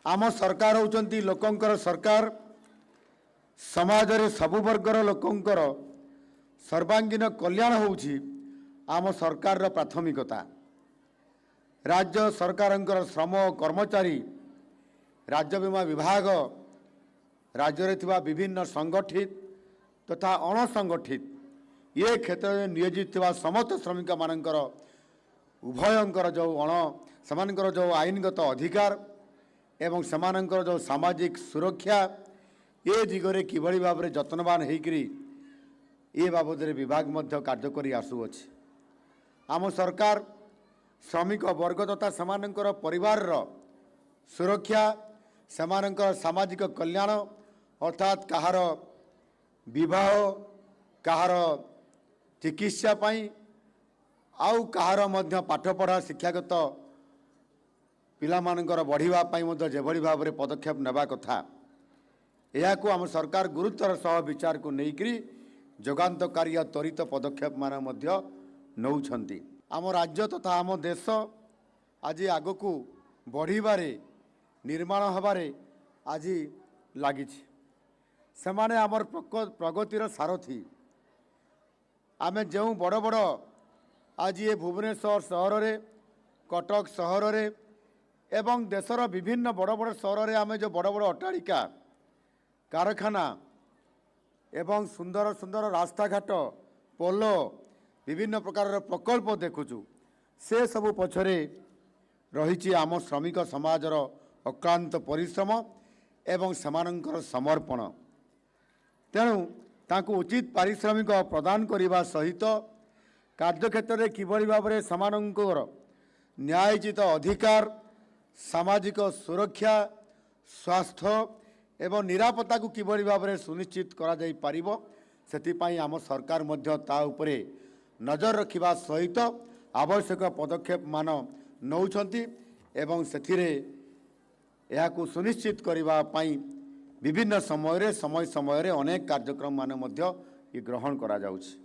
आम सरकार होउचंती लोकंकर सरकार समाज रे सबु वर्गर लोकंकर सर्वांगीन कल्याण होउची आम सरकार रो प्राथमिकता। राज्य सरकारंकर श्रम कर्मचारी राज्य बीमा विभाग राज्य रे थिबा विभिन्न संगठित तथा अणसंगठित ये क्षेत्र में नियोजित थिबा समस्त श्रमिक मानकर उभयंकर जो समानकर जो आईनगत अधिकार एवं समानकर जो सामाजिक सुरक्षा ये दिगरे किभली भाव में जत्नवान होकरी ये बाबद विभाग मध्य कार्य करी आसुअछि। आम सरकार श्रमिक वर्ग तथा समानकर परिवार सुरक्षा समानकर सामाजिक कल्याण अर्थात कहार विवाह कहार चिकित्सा पाई आउ कहार मध्य पाठपढ़ा शिक्षागत पिलामानकर बढ़िबा पाई मध्य जेभली भाव में पदक्षेप नेबा कथा यह को आम सरकार गुरुत्वर सह विचार को लेकरी जोगान्तकारी त्वरित पदक्षेप मान मध्य नौछंती। आम राज्य तथा आम देश आज आगकू बढ़िबारे निर्माण हबारे आज लागिछि। सेमाने आमर प्रगतिर सारथी आमे जो बड़ बड़ आज ये भुवनेश्वर सहर रे कटक सहर रे एवं देशर विभिन्न बड़ बड़ सहर रे आमे जो बड़ बड़ अट्टालिका कारखाना एवं सुंदर सुंदर रास्ता घाट पोल विभिन्न प्रकार प्रकल्प देखुचु से सबु पछरे रही आम श्रमिक समाजर अक्लांत परिश्रम एवं समानंकर समर्पण। तेणु तांको उचित पारिश्रमिक प्रदान करने सहित कार्यक्षेत्र में किभली भाव में समानंकर न्यायोचित अधिकार सामाजिक सुरक्षा स्वास्थ्य एवं निरापत्ता को किभली भाव में सुनिश्चित करा जाई पारिबो सेतिपाई आम सरकार मध्य ता उपरे नजर रखिबा सहित आवश्यक पदक्षेप मान नौछंती एवं सेथिरे याकू सुनिश्चित करिबा पाई विभिन्न समय समय अनेक कार्यक्रम मान मध्य ग्रहण करा जाउछि।